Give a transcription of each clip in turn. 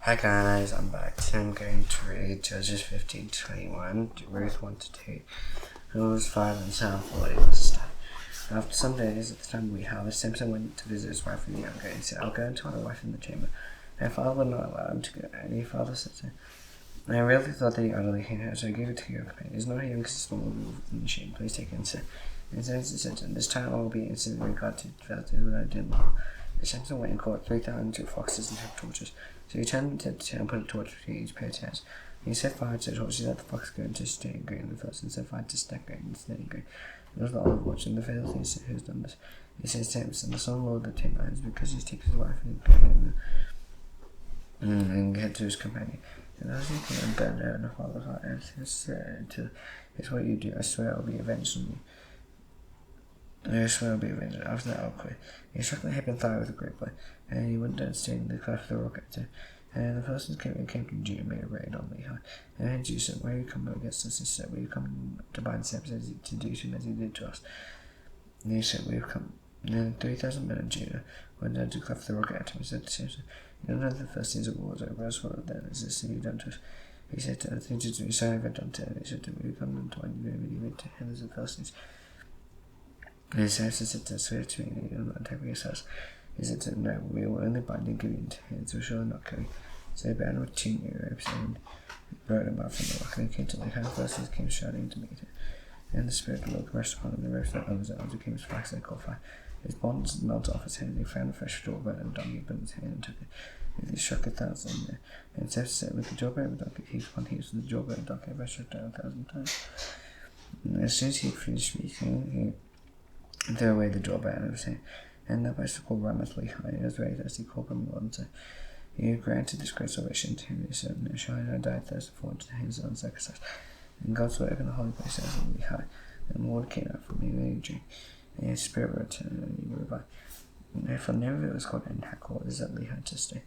Hi guys, I'm back. Today I'm going to read Judges 15:21 to Ruth 1-2. Who was 5 and Sam 40 was start. After some days, at the time we harvest, Samson went to visit his wife and the younger and said, I'll go into my wife in the chamber. My father would not allow him to go, and his father said to him, I really thought that he utterly hated her, so I gave it to your companion. Is not her young sister will be within the shame? Please take it and say. And Samson said to him, this time I will be instantly regard to what I did wrong. And Samson went and caught 3,000 foxes and took torches. So he turned to the tail and put a torch between each pair of tails. He set fire to the torches that the fox go into staying green in the first, and set fire to stack green and staying green. It was the olive watching the Philistines said, who has done this? He says to Samson, the son of Lord the 10 lions, because he takes his wife and get to his companion. And as he came and burned out in the father's heart, and said to it's what you do, I swear I'll be avenged on you. I swear I'll be avenged. After that I'll quit. He struck the hip and thigh with a great blow, and he went down staying in the cleft of the rock at him. And the persons came to Jun and made a raid on Lehi. And then Jun said, why you come against us? He said, will you come to bind Samson to do to him as he did to us? And he said, we have come. And then 3,000 men of Judah went down to the cleft of the rock at him and said to Samson, you don't know the Philistines of war is over us, what then is this thing you've done to us? He said to us, we sorry if I've done to him. He said to me, we come into one, you made to him as the Philistines. And Samson said to us, swear to me, you will not attack against us. He said to him, no, we will only bind and give you into hands, we shall not kill you. So they bound with 2 new ropes and rode him up from the rock, and they came to Lehi. The Philistines came shouting to meet him. And the Spirit of the Lord rushed upon him, and the ropes that on his arms became as flax and coal fire. His bonds melted off his hand, and he found a fresh jawbone and a donkey put in his hand and took it. And he struck 1,000 there. And Samson said, with the jawbone of a donkey, heaps upon heaps, with the jawbone of a donkey, I struck down 1,000 times. And as soon as he had finished speaking, he threw away the jawbone of his hand. And the bicycle ran with Lehi, and was very thirsty, called upon the Lord and said, you granted this great salvation to him. He said, no, shall I not die thirst and fall into the hands of unsacrificed? And God spoke in the holy place as in Lehi, and the Lord came out from me and he drank, and his spirit returned, and he revived. And therefore the name of it was called Enhakkore, is at Lehi to stay.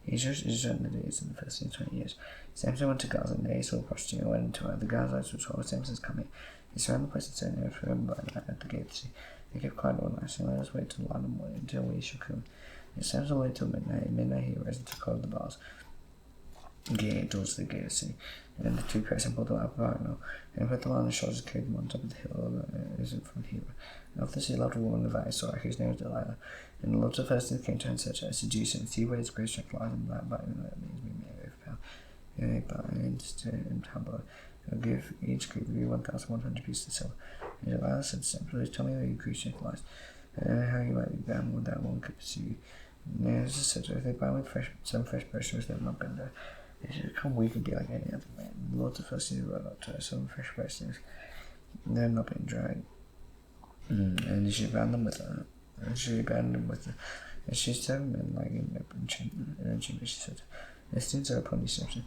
He judged Israel in the days of the first 20 years. Samson went to Gaza, and there he saw a prostitute and went into her. The Gazites were told Samson's coming. He surrounded the place and said, no, for him by night at the gate to see. They kept quiet all night, saying, let us wait till light and morning until we shall kill him. And Samson waited till midnight. At midnight he arose and took hold of the bars, gate towards the gate of the city. And then the 2 priests pulled them up of iron, and put them on the shoulders and carried them on top of the hill from Hebron. And after this he loved a woman of Isor, whose name was Delilah. And the Lord of the Philistines came to her and said to her, seduce him, see where his great strength lies, and that by him that means we may overpower. Yea, and humble. I'll give each group of you 1,100 pieces of silver. And Delilah said to him, please tell me where your great strength lies, and how you might be bound when that one could pursue you. And as I said to her, if they bind with some fresh bristles, they will not bend her. They should become weak and be like any other man. The Lord of the Philistines rode up to her, some fresh bristles, and they have not been dried. And he should bound them with her. And she bound them with her. And she said, men lying in open chamber, she said, the students are upon you, Samson.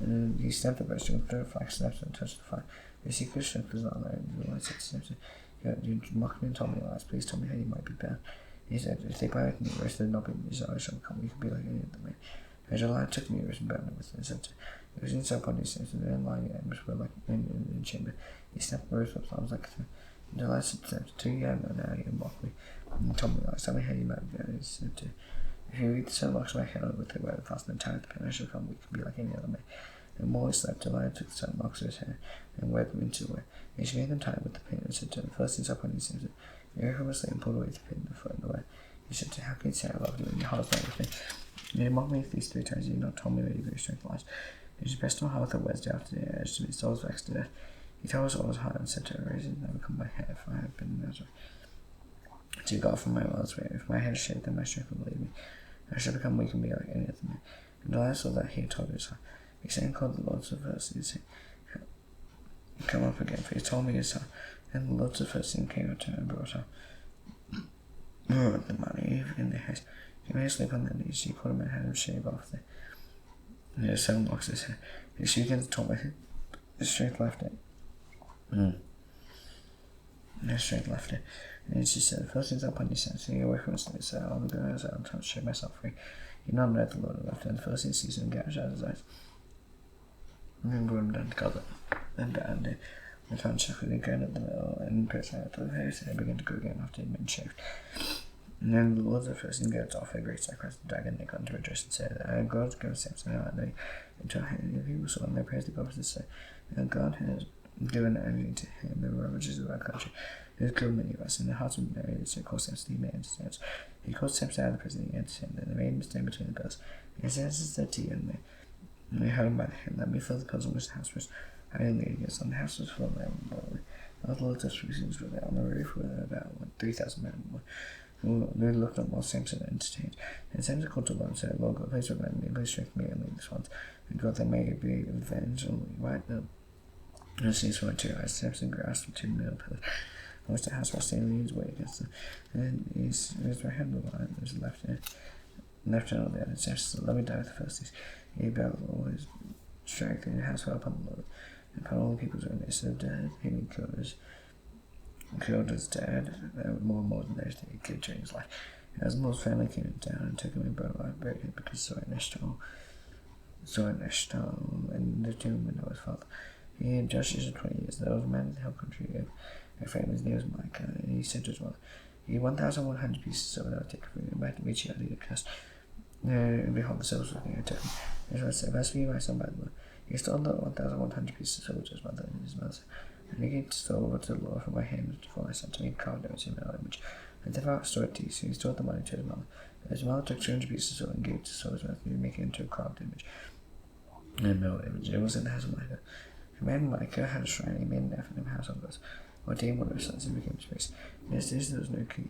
And he stamped the breaststone with the flax, snapped and touched the fire. Your secret strength was not there. And the Lord said to Samson, you mocked me and told me lies. Please tell me how you might be bound. He said, if they bind with me, rest of not be desire shall come. You can be like any other man. And Delilah took me and bound them with her and said, it was inside upon you, Samson, and lying in ambush were like in the chamber. He snapped the rose with arms like a thing. And Delilah said to Samson, do you have no now you mock me? And he told me lies. Tell me how you might be bound. He said, if you read the 7 locks of my hand with the way of fasten and tie the pen, I shall come. We can be like any other man. And while he slept, Delilah took the 7 locks of his hair and wove them into a way. And she made them tie with the pin and said to him, first things upon you, Samson, you from asleep and pulled away the pin and threw it away. He said to her, how can you say I love you when your heart is not with me? And you mocked me these 3 times, and you not told me where your great strength lies. And she pressed on her with her words day after day, urged to be souls vexed to death. He told us all his heart and said to her, raise it, never come by hair, if I have been Nazareth. To God from my mother's way, if my head is shaved, then my strength will leave me. I shall become weak and be like any other man. And Delilah saw that he had told his heart. He sent and called the Lords of the Philistines, saying, come up again, for he told me his heart. And the Lords of the Philistines came up to her and brought her more of the money in their hands. He made her sleep on their knees. She caught him and had him shave off the 7 locks of his hair. And she began to talk with him. His strength left it. His strength left it. And she said, the Philistines are upon you, Samson. You away from us. And he said, I'll go as I am trying to show myself free. He did not know the Lord had left him. And the Philistines seized him and gouged out his eyes. And then brought him down to Gaza. Then bound him. They found Shepard and going up the middle and pressed out to the face, and he began to go again after he had been shaved. And then the Lord of First goes off a great sacrifice the dragon, they come to rejoice and say, God goes Samson out and they into our hand. The people saw and they praised the God to say, God has given everything to him, the ravages of our country. He has killed many of us, and the hearts of Mary, so called Samson, he made understands. He called Samson out of the prison, he entertained, and they made him stand between the girls. And Samson said to you, and they held him by the hand, let me fill the pills on which the house was. I didn't lead against them, the house was full of men, and the Lord's reasons were there on the roof with about 3,000 men more. They looked up while Samson entertained. And Samson called to the Lord and said, Lord God, please remember me, please strengthen me and lead this once. And God, that may be revenged on me right now. And as soon as 2 eyes, Samson grasped 2 middle pillars, which the house was standing his way against them. And his right hand was lying, his left hand on the other. And Samson said, let me die with the Philistines. He bowed all his strength, and the house fell upon the Lord. And upon all the people's own, they said, dead, he killed his dad, more than those that he killed during his life. As the Lord's family came down and took him and buried him because saw in their stone, and the tomb and his father. He had judges of 20 years. There was a man in the hill country of Ephraim, his name was Micah, and he said to his mother, he 1,100 pieces of silver that I would take from him, back to which he had either cast. And behold, the silver was looking at him. And so I said, blessed be my son by the Lord. He stole the 1,100 pieces of silver to his mother, and his mother said, and he gave the silver to the Lord from my hand before I sent to me, carved out in my image. And therefore I restored it to you, so he restored the money to his mother. And his mother took 200 pieces of silver and gave it to Saul's mouth, making it into a carved image. And no image. It was in the house of Micah. The man Micah had a shrine, he made an effort in the house of God. Ordained one of his sons and became his priest. Yes, there was no king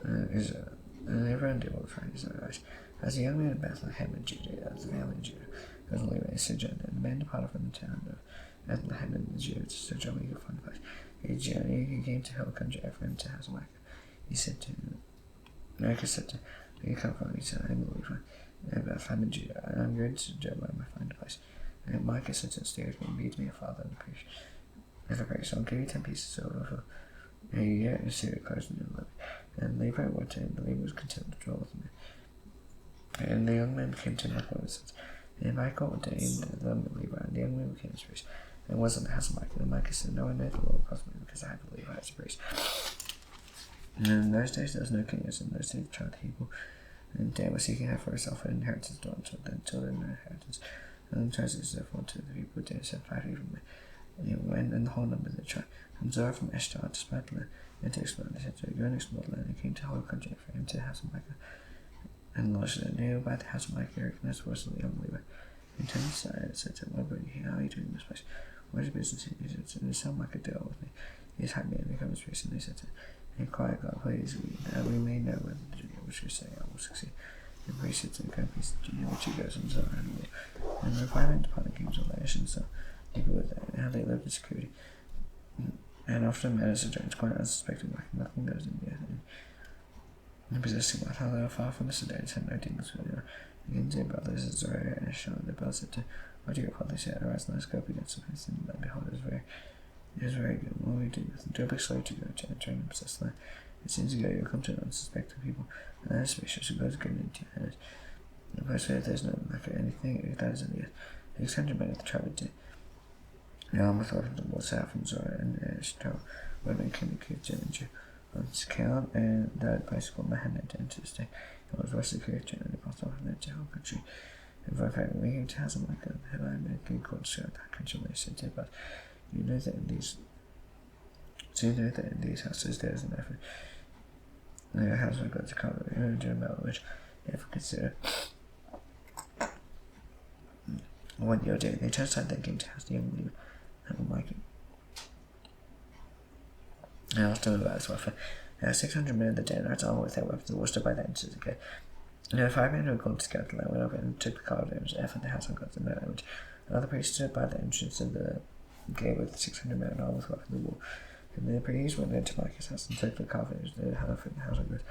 and everyone did what was right in his own eyes. As a young man in Bethlehem in Judah, as the family in Judah, there was only a C.Jun, and the man departed from the town of Bethlehem in Judah to sojourn where he could find a place. He came to hill country Ephraim to house of Micah. Micah said to him, where you come from? He said, I am a Levite, and Bethlehem in Judah, and I am going to sojourn where I may find a place. And Micah said to him, stay with me and be to me a father and a priest. As a priest, I'll give you 10 pieces of silver for a year and Syria closed in the living. And Levi went to him, but Levi was content to dwell with him. And the young man came to him like one of his sons. And Micah ordained them with Levi, and the young man became his priest. And was in the house of Micah. And Micah said, no one knows the Lord across me, because I have a Levi as a priest. And in those days there was no king, as in those days the child of Hebrew. And Dan was seeking her for herself an inheritance, until then no inheritance. And the choices therefore to the people Dan said 5 feet from me. And he went, and the whole number of the tribe. And Zorah from Eshtar to spite the land, and to explore. They said to her, go and explore the land, and came to the whole country Ephraim, to the house of Micah. And lodged there near by the house of Micah, recognized the voice of the young Levi. And turned aside and said to him, why bring you here? How are you doing in this place? What is your business here? He said to him, the son Micah dealt with me. He has hired me and become his priest. And they said to him, inquire God, please, that we may know whether the journey which we say I will succeed. The priest said to him, go peace to you, which he goes on Zorah and Leah. And the refinement upon the kings of Laish, and so people were there, and how they lived in security. And after a manner sojourned quite unsuspected, like nothing goes in the earth. And possessing wealth, how they were far from the Sidonians, had no dealings with them. Again, their brothers, Zorah and Eshon, the brothers said to, what do your father say? Arise, let us go up against the place, and behold, it is very good. What will we do with them? Do a big slave to go to and train and possess the land. It seems to go, you'll come to an unsuspected people, and that is spacious, who goes good into your hands. And if I say there is no lack of anything, that is in the earth. 600 men of the tribe of Dan. The arm with weapons was out from Zorah and Eshtaol, where they came to Kirjah and Jew. On his account, and that place called Mahanaim to enter this day. It was west of Kirjah, and they passed off from there to the whole country. And for a fact, when we came to house of Micah, have I made a good court throughout that country, where they said to him, but you know that in these houses there is an effort. The house of God to cover, you know, do about which, if we consider what you're doing, they turned aside their king to house the young Levi, and Micah. And after about his warfare, there were 600 men of the Danites, armed with their weapons, and watched by the entrance of the gate. And there were 5 men who were called to scout the land, went over and took the carved image, and the house of God, the mirror image. Another priest stood by the entrance of the gate with 600 men armed with weapons of war. And the priest went into Micah's house and took the carved image, the half in the house of God.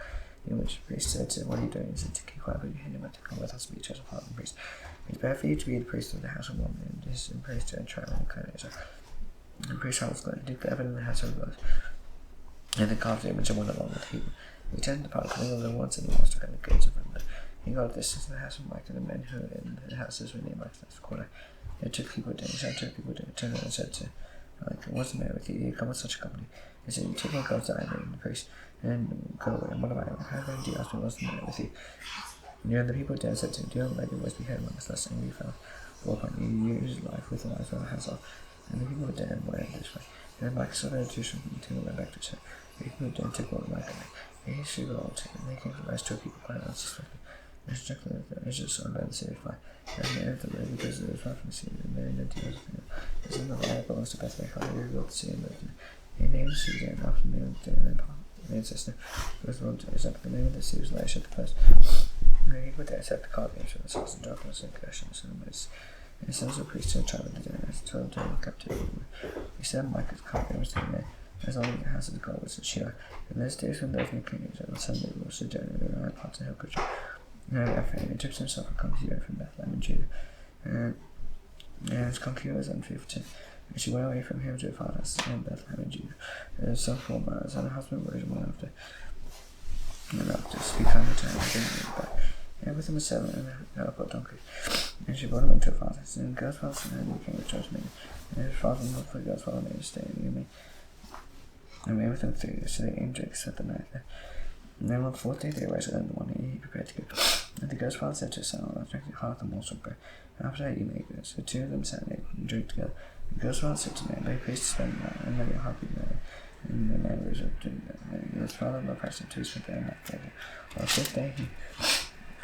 In which the priest said to him, what are you doing? He said, to keep quiet, but you him to come with us to be judge of father and priest. It is better for you to be the priest of the house of one, and this in praise to a trial and clan Israel. And the priest was going to do the evidence in the house of God. And the carved image and went along with him. He turned the part of the once and he lost to the gates of him. He got this to the house of Micah, and the men who were in the houses were near Micah's corner. They took people down, turned and said to Like, what's the matter with you? You come with such a company. He said, you take my God's eye in the priest, and go away. And what am I? How can you ask me what's the matter with you? And the people there said to him, do you not let your voice be heard among us, lest angry fellows fall upon you? You use life with the life of the hands off. And the people were there and went this way. And Mike saw their tuition from the two went back to his head. The people were there and took what Mike and they should go on to, and they came to the last two people quite unsuspected. They struck the edges on by the city fire. As they entered the way, because it was far from the sea, and they knew the as in the fire belongs to Bethlehem, how they revealed the sea and lived in it. They named C.Jun after the name of their ancestor, who was known to accept the name of the sea was Lash at the first. And he put there accept the card games from the sons and darkness and questions and mice. And the sons of the priests to the child of the dinner as 12 days of captivity. He said Micah's card games to him as long as the house of the God was a Sheila. And those days when those new kings and the Sunday was sojourning in the right parts of hill country. And he took himself a concubine from Bethlehem in Judah. And his concubine was unfaithful to him. And she went away from him to her father's in Bethlehem in Judah. And her son 4 miles, and her husband rose one after. And after to speak kind of to him, and bring him back. And with him was 7 and a upper donkey. And she brought him into her father's. And God's father and the king returned to me. And his father looked for God's father made a stay near me. And we with him 3 years, so they aimed to accept the night there. And then on the 4th day they arose early in the morning, he prepared to go. And the girl's father said to his son, I'll drink half the morsel of bread. And after that you may go. So 2 of them sat and drank together. The girl's father said to me, May praise to spend the night, and let your heart be merry. And the man rose up doing that. And his father loved Christ until he spent the night together. On the 5th day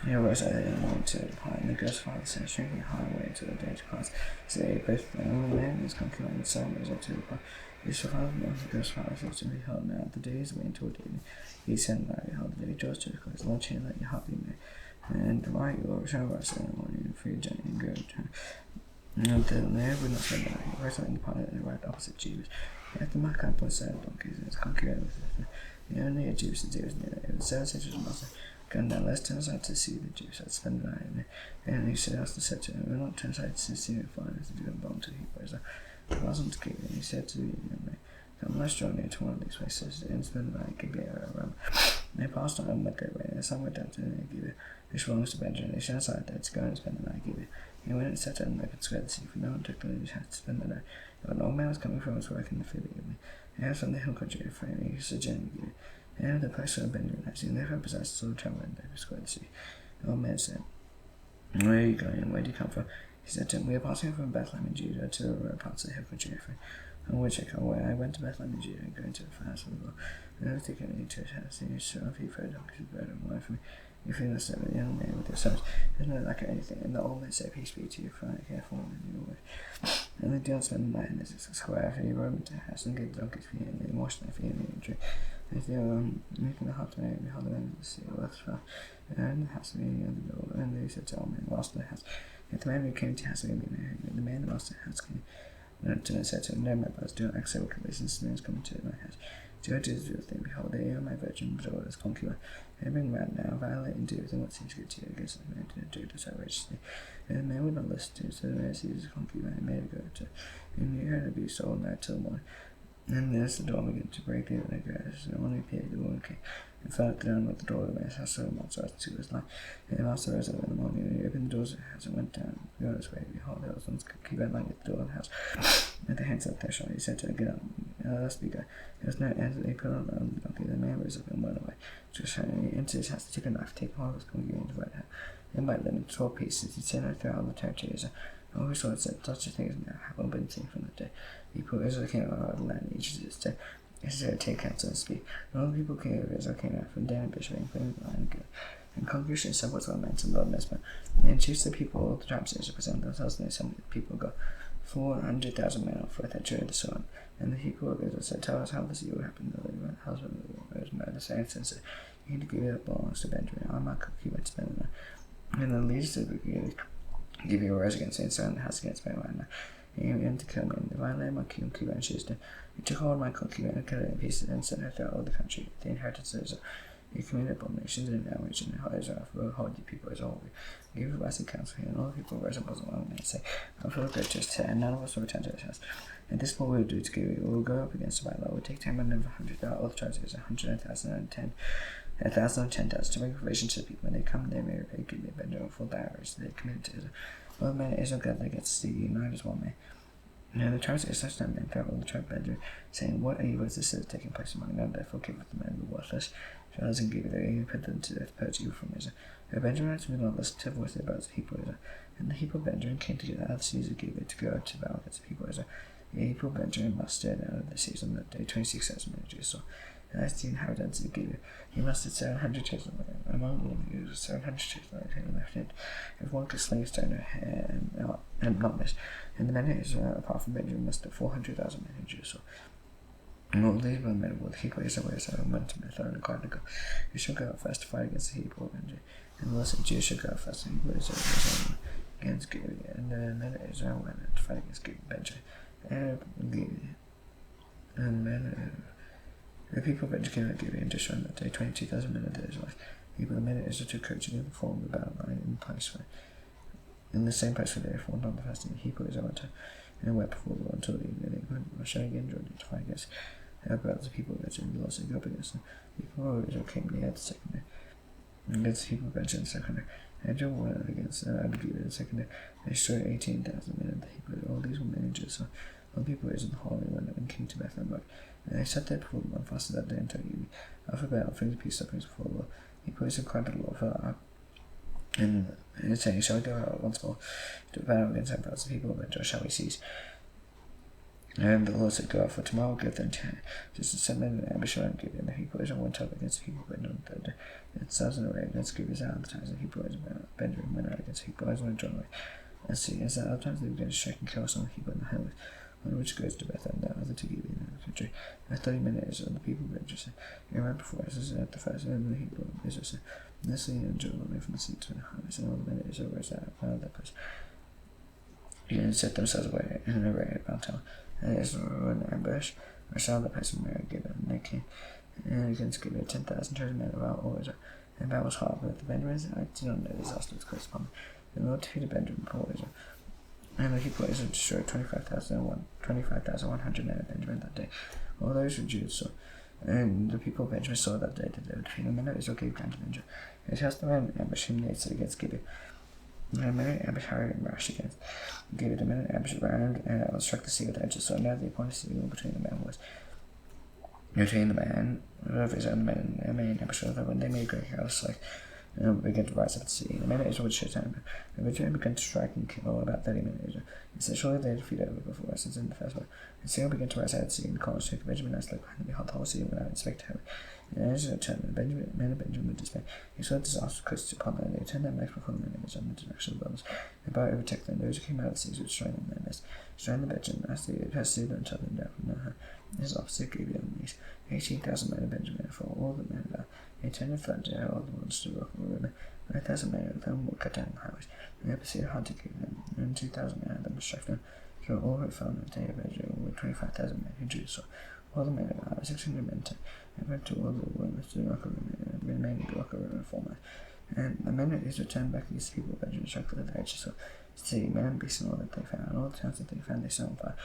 he arose early in the morning to depart. And the girl's father sent shrinking high away to the day to pass. So they both the man and his concubine and son rose up to depart. His father and the girl's father said to him, Behold, now the day is away toward evening. He said, Now behold, the day draws to the close. Launch in, let your heart be merry. And tomorrow you will return by 7 in the morning for your journey and go return. And the man would not spend the night. He rose up and departed and arrived opposite Jews. After my camp was 7 donkeys and his concubine with him. The only Jews since he was near it. It was 7 centuries of master. Gone down, let's turn aside to see the Jews had spent the night in there. And he said, said to him, We'll not turn aside to see the foreigners to do them belong to the Hebrews. It wasn't to keep, and he said to the young man, Come, let's draw near to one of these places, and spend the night, Gibeah around. And they passed on and went their way, and some went down to Gibeah, which belongs to Benjamin. They shut aside there to go and spend the night at Gibeah. And he went and sat down and opened square the sea, for no one took the news how to spend the night. And an old man was coming from his work in the field evening, and he was from the hill country of Ephraim, and he sojourned in Gibeah. And the place of Benjamin had seen, therefore possessed all the travel and they square the sea. The old man said, Where are you going, and where do you come from? He said to him, We are passing from Bethlehem in Judah to the parts of the hill country of Ephraim. On which I come away, I went to Bethlehem in Judah and going to the house of the Lord. And I was taken into his house, and he said, If you fed donkeys with bread and wine for me, if you must have a young man with your sons, there's no lack of anything. And the old man said, Peace be to you, for I care for him in your way. And they did not spend the night in this square, after he rode into the house and gave the donkeys feet, and they washed their feet and drink. And if they were making the heart to marry, behold, the men of the sea were left fast. And the house of the door, and they said to all men, Master the house. If the man who came to the house of the married, the man who master the house came. And the said to him, No, my brothers, do not act so wickedly, since the man is coming to my house. Do I do this real thing? Behold, they are my virgin, but all is concubine. And bring them out now, violate and do with them what seems good to you against the man, do this outrageously. And the man would not listen to him, so the man seized his concubine and made her go to. And he heard her be sold night till morning. And there's the door began to break through the grass, and when he appeared, the woman came and fell down at the door of the man's house, so much so as to his life. And the master rose up in the morning, and he opened the doors of the house and went down, and on his way. Behold, there was one concubine lying at the door of the house, with the hands up their shoulder. He said to her, Get up, let us be going. There was no answer. They put on the donkey. The man rose up and went away. And he entered his house to take a knife, take hold of his concubine, and divide her. And bite them into 12 pieces. He sent her throughout all the territories. All who saw it said, Such a thing as now have been seen from the day. The people of Israel came out of the land, each to its day. Israel take counsel and speak. And all the people came of Israel came out from Dan and Bishop and claimed the land good. And congregation assembled to lament and Lord Nesbah. And chiefs of the people, all the tribes of Israel presented themselves, and the assembly of the people got 400,000 men on foot that drew the sword. And the people of Israel said, Tell us how this evil happened. The husband was murdered, saying, Since you need to give it belongs to Benjamin, I might concubine to spend the night. And the leaders of the give you a rose against me, and so in the house against me right now. And he began to kill me, and violated my concubine, and she her. He took hold of my concubine and cut it in pieces, and sent her throughout all the country, the inheritance of Israel. He committed abominations and outrage in Israel, for hold you people as a whole. He gave advice and counsel here, and all the people rose up as one man, and say, I'm full of great justice, and none of us will return to his house. And this is what we will do to give you. We will go up against the battle. We will take 10 men of 100, all the tribes of Israel, 100,000 and 10. 1,000 and 10,000 to make provision to the people. When they come, they may give me Benjamin full dowries they committed to Israel. All the men of Israel gathered against the sea, united as one man. Now the tribes is such that men fell on the tribe of Benjamin, saying, What evil is this that is taking place among them? Therefore give the men the worthless, Charles and give their ear, put them to death, purge evil from Israel. And Benjaminites would not listen to the voice of the birds of the people of Israel. And the people of Benjamin came together out of the seas of Gibeah to go out to battle against the people of Israel. The people of Benjamin mustered out of the seas on that day 26,000 men of Judah saw. And as the inhabitants of Gibeah, he mustered 700 chosen men. Among them he was 700 chosen men in the left hand. If one could sling a stone or hair and not miss. And the men of Israel, apart from Benjamin, mustered 400,000 men in Judah saw. And all these were men of war. The people of Israel went to Bethel and cried to God, Who shall go out first to fight against the people of Benjamin? And the Lord said, Judah shall go out first, and the people of Israel against Gibeah. And the men of Israel went out to fight against Benjamin. And the people of Benjamin came out of Gibeah and destroyed that day 22,000 men of the Israelites. The people of the men of Israel took courage and formed the battle line in the same place where they formed on the first day. The people of Israel went out and wept before the Lord until the evening. They went showing again Jordan to fight against the people of Benjamin. The Lord said, Go up against them. The people of Israel came near the second day. Against the people of Benjamin the second day. And Israel went against Gibeah the second day. They destroyed 18,000 men of the people of Israel. All these were men in Judah. All the people of Israel in the holy went and came to Bethel and Rock. And they sat there before the Lord, fasted that day until evening. After battle, offering the peace offerings before the Lord. The people of Israel cried to the Lord for that. And saying, Shall we go out once more to battle against the brothers, the people of Israel, shall we cease? And the Lord said, Go out, for tomorrow will give them to hand. Just as 7 men in ambush around Gibeah, and the people of Israel went up against the people of Benjamin on the third day. And 1,000 arrayed against Gibeah's advertised, and the people of Benjamin went out against the people of Israel and joined away. And see, as the advertised, they began to strike and kill some of the people in the highways, one which goes to Bethel, and the other to Gibeah in the country. And 30 men of Israel, and the people of Benjamin said, You ran before us, as at the first, and the people of Israel said, This thing and Joel away from the sea to the highways, and all the men of Israel rose out of that place. And set themselves away in an array about town. And Israel were in ambush, or saw the place of Mary Gibeah, and they came against Gibeah 10,000 chosen men about all Israel. And battle was hard, but the Benjamins, I did not know disaster was close upon them. The Lord defeated Benjamin before Israel. And the people of Israel destroyed 25,100 men of Benjamin that day. All those who Judah saw. And the people of Benjamin saw that day that they would defeat the men of Israel gave ground to Benjamin. It cast the men in ambush whom they set against Gibeah. And the men in ambush hurried and rushed against Gibeah. The men in ambush ran and struck the sea with edges. So now the appointed sea between the men was between the man of Israel and the men in ambush. When they made great chaos, began to rise up at sea. The men of Israel would shoot down, and Benjamin began to strike and kill about 30 men of Israel. He said, Surely they defeated over before us, as in the first war. And Israel began to rise out at sea, and the columns took Benjamin and looked behind, and behold, the whole sea went out and spake to heaven. And Israel turned, and the men of Benjamin were dismayed. He saw disaster close upon them, and they turned their backs before the men of Israel in the direction of the wilderness. And about overtook them, those who came out of the seas would destroy them in their midst. Destroying the Benjamin, as they pursued them until them down from Naha. This is opposite Gibeah on the east. 18,000 men of Benjamin, for all the men of that. They turned and fled to all the ones to rock and river. 9,000 men of them were cut down the highways, and they pursued hard to keep them, and 2,000 men of them were struck down. So all who fell on the day of Israel were 25,000 men who Judah saw. All the men of Ai, 600 men took, and went to all the women to the rock of river, and remained at the rock of river 4 miles. And the men of Israel turned back against the people of Benjamin, struck with the edges of sea, men and beasts, and all that they found, and all the towns that they found they set on fire.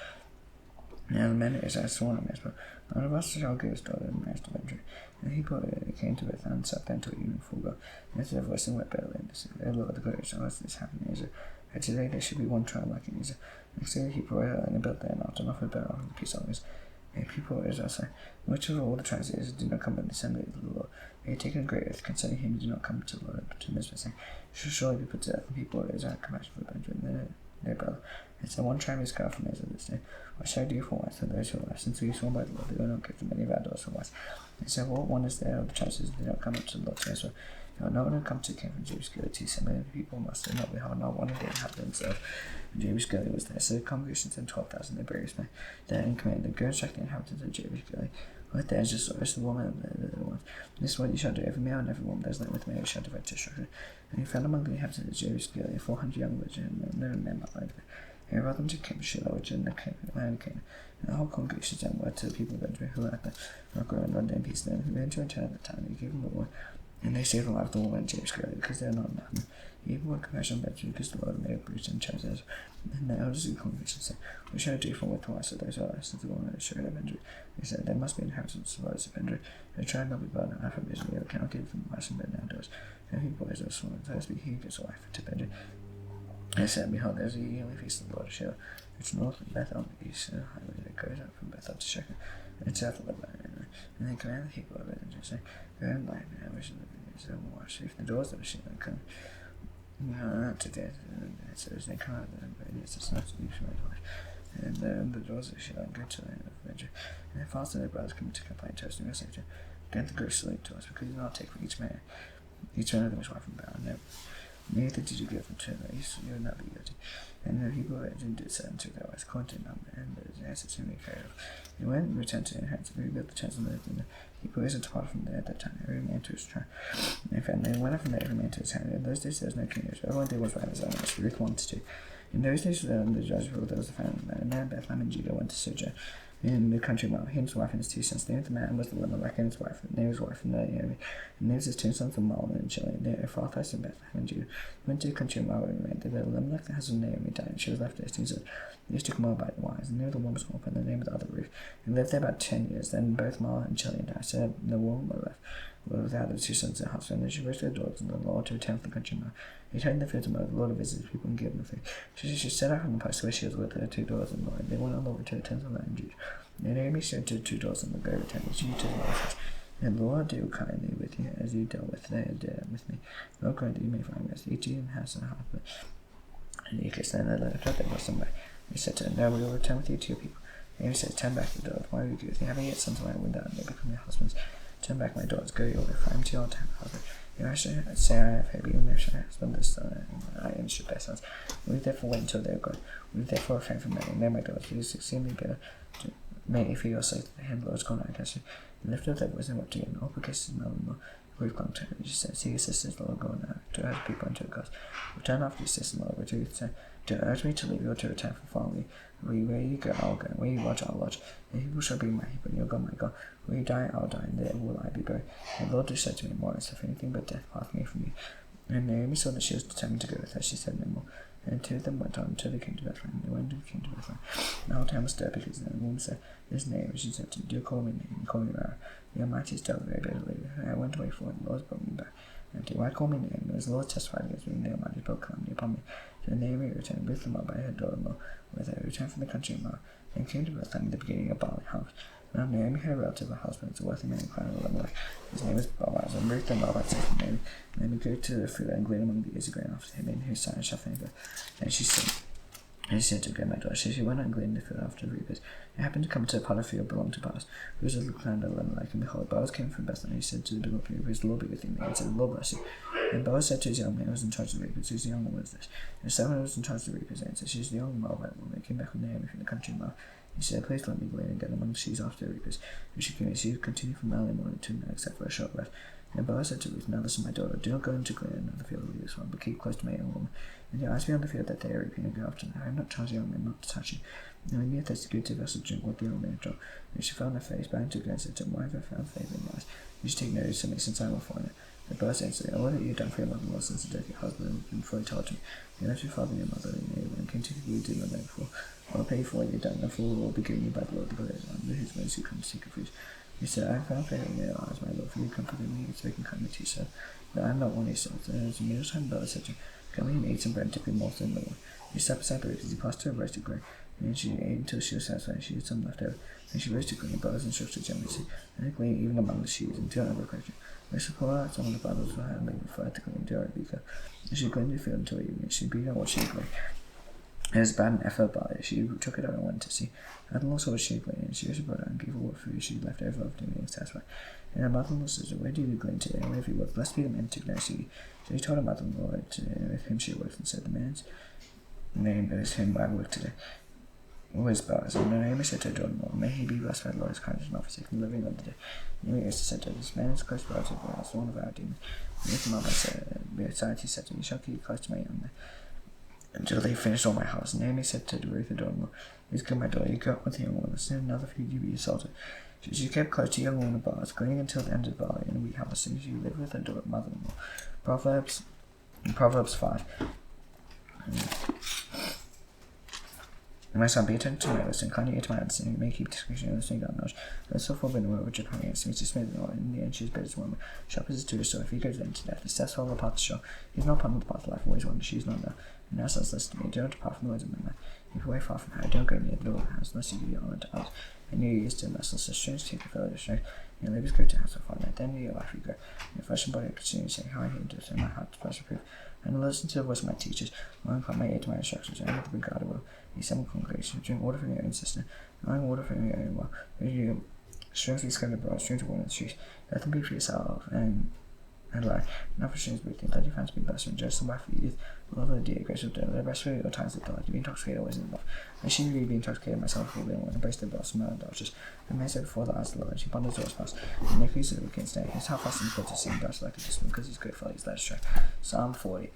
Now the men of Israel sworn on Mizpah, None of us shall give his daughter in marriage to Benjamin. And he came to Bethel and sat down to eat before God. And to their voice and wept bitterly, and said, O Lord, the greatest shall this happen in Israel. And today there should be one tribe like in Israel. Next day the people of Israel and built there and often offered burnt offering peace offerings. And people of Israel say, Which of all the tribes of Israel did not come to the assembly of the Lord? They had taken a great oath concerning him who did not come to the Lord, but to Mizpah, saying, Shall surely be put to death, and people of Israel had compassion for Benjamin, their brother. And so one tribe is cut off from Israel this day. What shall I do for wives for those who are left? Since we are sworn by the Lord, they will not give them any of our daughters for wives. And so what one is there of the tribes that did not come up to the Lord to Israel? Now no one who come to came from Jewish Galilee, so many of the people must not behold, not one of the inhabitants of Jewish Galilee was there. So the congregation sent 12,000 Hebrews men there in command, and go and strike the inhabitants of Jewish Galilee. Right there is just the woman and the little ones. This is what you shall do. Every male and every woman that is not with me, you shall divide to destruction. And he found among the inhabitants of Jewish Galilee 400 young virgins, and no men outside of it. And he brought them to King Shiloh, which in the land of Canaan. And the whole congregation sent word to the people of Benjamin who were at the rock and run down peace. Then he went to return at the time, and he gave them the word. And they saved the life of the woman in Jewish Galilee, because they are not enough. He even had compassion on Benjamin, because the Lord made a bruise and chose Ezra. And the elders of the congregation said, What shall I do for with the wives of those who are less of the woman that showed of Benjamin? They said, There must be inheritance of the wives of Benjamin. They tried not to be burdened out from Israel, they cannot give them wives and bed outdoors. And people of Israel swore, Let us be he gives a wife to Benjamin. And said, Behold, there's a yearly feast of the Lord of Shiloh, which north of Bethel, the east of the highway that goes up from Bethel to Shechem, and south of Lebanon. And they commanded the people of it, and say, Go and light me, I wish the vineyards of wash. If the doors of the Shiloh come, not to death, and so as they come out of them, but it's not to be from my life. And the doors of the Shiloh go to the land of venture. And their fathers and their brothers come to complain to us, and we say to them, Don't the gross salute to us, because you do not take from each man of them his wife and bound. No. Neither did you give them to the east, you would not be guilty. And the people of Jun did so unto their wives, according to number, and the answer to me carried off. They went and returned to their hands, and rebuilt the tents and lived in the people who departed from there at that time, every man to his tribe. And they found they went up from there, every man to his hand. In those days there was no king, so everyone did what's right in his own eyes. Ruth 1-2. In those days the judge ruled, there was a family man, a man Bethlehem in Judah went to sojourn in the country mile, he and his wife and his 2 sons. The name of the man was the Elimelech, and his wife, the name of his wife, and Naomi. The names of his 2 sons were Malon and Chile. Their fathers in Bethlehem and Judah went to the country mile and remained there. Elimelech, the husband of Naomi, died, and she was left with his 2 sons. These took Moabite wives. The name of the one was Orpah, and the name of the other Ruth, and lived there about 10 years. Then both Malon and Chile died, so the woman was left without the 2 sons and her husband. And she rose their daughters, and the Lord to return from the country mile. He turned the field to mow. The Lord visited his people and gave them food. She set out from the place where she was with her 2 daughters in law, and they went on the way to the tents of land in Judah. And Naomi said to the 2 daughters in the go return, you to the Lord. And the Lord deal kindly with you, as you dealt with me. Lord grant that you may find rest, each in house and heart. And he kissed them, and they let her go some way. He said to her, No, we will return with you to your people. And he said, Turn back the daughters. Why will you go with me? Having yet sons of my own and they become your husbands. Turn back my daughters, go your way, for I am too old to have a husband. If I should say I have hope, even if I have husband, this I am should bear sons. Will you therefore wait until they are gone? Will you therefore refrain from marrying? Then my daughters, it is exceedingly better to may for your sake the hand of the Lord is gone out against you. And lifted up their voice and wept again. All because his mother-in-law Ruth clung to her. And she said, See your sisters, the Lord going out to her people and to her gods. Return after your sister-in-law, but Ruth said, To urge me to leave you or to return from following you. Where you go, I'll go, and where you lodge, I'll lodge. And people shall be my people, and your God, my God. Where you die, I'll die, and there will I be buried. And the Lord just said to me, More, if anything but death part me from you. And Naomi saw that she was determined to go with her. She said no more. And 2 of them went on until they came to Bethlehem. They went and came to Bethlehem. The whole town was stirred because the woman said, This name, she said to him, Do call me name, and call me Mara. The Almighty has dealt very bitterly. I went away for it, and the Lord brought me back. And why call me name? As the Lord testified against me, and the Almighty brought calamity upon me. So Naomi returned with them by her daughter-in-law, with her returned from the country of Moab, and came to Bethlehem at the beginning of barley harvest. Now Naomi had a relative, her husband, was a wealthy man in clan of Elimelech. His name was Boaz, and Ruth the Moabite said to Naomi, Naomi, go to the field and glean among the ears of grain after him, in whose son shall favor. And she said to go, my daughter. So she went out and gleaned the field after the reapers. It happened to come to a pot of field belonging to Boaz, who was of the clan of Elimelech. And behold, Boaz came from Bethlehem. He said to the beloved reapers, The Lord be with you. And he said, The Lord bless you. And Boaz said to his young man who was in charge of the reapers, Whose young woman was this? And someone who was in charge of the reapers answered, She is the young Moabite woman who came back with Naomi from the country of Moab. He said, Please let me glean and get among the sheaves after the reapers. And she continued from early morning to night, except for a short rest. And Boaz said to Ruth, Now listen, my daughter, do not go into glean another field of this one, but keep close to my young woman. And your eyes be on the field that they are reaping, and go after them. I have not charged the young man not to touch you. And when you thirsty, go to the vessel, drink what the young man drank. And she fell on her face, bowed to her, and said to him, Why have I found favor in your eyes? You should take notice of me, since I am a foreigner. And Boaz answered, All that you have done for your mother-in-law since the death of your husband, and before he told you. You left your father and your mother, and came to you, did not know before. I'll pay you for what you have done, and for all will be given you by the Lord, the great one, under whose mercy you come to seek refuge. He said, I have found favor in your eyes, my Lord, for you comforted me, and spoken kindly to you, sir. But I am not one of your sons. And as a mealtime, Boaz said to him, Come and eat some bread, and dip in more than the one. He sat beside the reapers, he passed her a roasted grain. And she ate until she was satisfied, and she had some left over. And she roasted grain, and Boaz instructed generously, and they gleaned even among the sheaves, until I reproached her. They should pour out some of the brothers for her, and leave it for her to glean, to Rebekah. And she gleaned the field until evening, she beat out what she had gleaned. It was about an ephah of barley. She took it out and went to see. And the Lord saw what she had gleaned, and she also brought out and gave her what food she had left over after being satisfied. And her mother-in-law said, Where do you glean today? And wherever you work, blessed be the man who took notice of you. So he told her mother-in-law with whom she worked, and said, The man's name is him I work today. Was Boaz. And Naomi said to her daughter-in-law, May he be blessed by the Lord's kindness and not forsaken the living of the day. Naomi also said to her, This man is close relative of Boaz, one of our demons. And Ruth the Moabite said, Besides, he said to me, You shall keep close to my young man until they finish all my house. And Naomi said to Ruth the daughter-in-law, It is good, my daughter, you go up with the young woman, soon another food you be assaulted. So she kept close to young woman of Boaz, gleaning until the end of the barley and the wheat harvest, and she lived with her daughter mother-in-law. Proverbs 5. My son, be attentive to my lips, incline your ear to my understanding. You may keep discretion and listening down knowledge. Let so forbidden the word which upon against me to smith and all. In the end, she is better as a woman. Sharp as a two-edged sword. If he goes then to death, the steps follow the path to show. He is not upon the path of life, always wonder. She is not there. And now says, listen to me. Do not depart from the words of my mouth. If you away far from her, don't go near the door of the house, unless you give your honor to others. And your ears to the muscles, so strange take the fellow to strength. And your labours go to house of fire. Then your life you go. And your flesh and body continue saying, how I hate to say my heart to press reproof. And listen to the voice of my teachers. I incline my ear to my instructions. And with the regard will. Ye seven congregations, drink water from your own sister, and water from your own well. You strangely scattered abroad, strange water in the streets. Let them be for yourself, and lie. Not for strange breathing. Let your fans be blessed, and just by for youth. Love of the dear, grace of death. Let rest for your times of delight. To be intoxicated always in love. I should really be intoxicated myself for being one. Embrace the blossom of my indulgence. And may say before the eyes of the Lord. She ponders doors fast. And increases the wicked stay. His heart fast and put to sing, blessed like a distant, because he's grateful, he's led astray. Psalm 40.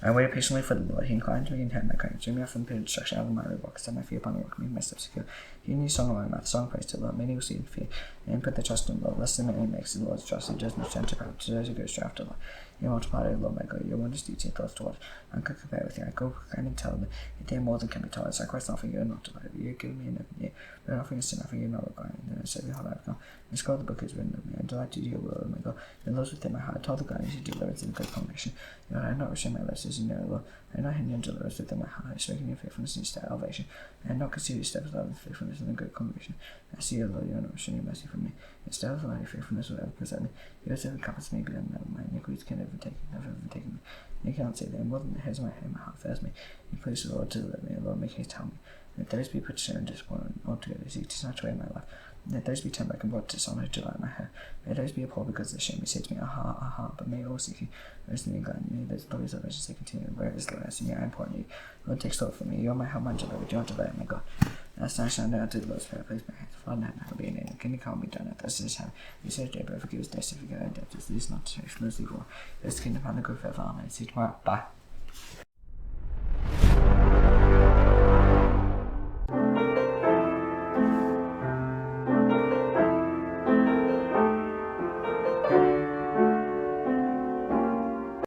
I waited patiently for the Lord. He inclined to me and heard my cry. Drew me out from the pit of destruction, out of my rock. Set my feet upon the rock, made my steps secure. He knew song of my mouth, song praise to the Lord. Many will see and fear, and put their trust in the Lord. Lest the man makes the Lord's trust. He does not stand to power. To those who go straight after the Lord. You multiply, O Lord my God. Your wonders deeds and thoughts toward. None can compare with you. I go proclaim and tell them. If they are more than can be told. Sacrifice offering, you are not divided. You give me an open ear. But offering a sin offering, you are not requiring. Then I said, behold, I have come. And scroll the book is written of me. I delight to do your will, O my God. And those within my heart. Told the God, you deliverance in the good congregation. Lord, I have not restrained my lips, as you know, Lord. I have not hidden your deliverance within my heart. I have spoken your faithfulness in your elevation. I have not concealed your steps of love and faithfulness in the good congregation. I see, O Lord, you are not restraining your mercy from me. Your steps of love and faithfulness will ever present me. Yours ever compass me beyond my iniquities can never overtake me. And you cannot say that more than the hairs of my head, my heart fails me. You please the Lord to deliver me, O Lord, make haste to help me. Let those be put to shame and disappointment altogether, seek to snatch away my life. Let those be turned back and brought to dishonor to light my hair. May those be appalled because of the shame. They say to me, aha, aha, but may all seek you. Rest in me, God. May those bodies of righteousness continue. Where is the rest in you? I implore you. Lord, take thought for me. You are my help, my deliverer. Do not delay, my God. Last night I shall down to the Lord's prayer. Place my hands. Father, now I will be in it. Can you call me down at this time? You said, Jacob, forgive us death, forgive our debtors. This is not to shame. Mercy for. This kingdom and the good forever. Amen. See you tomorrow. Bye.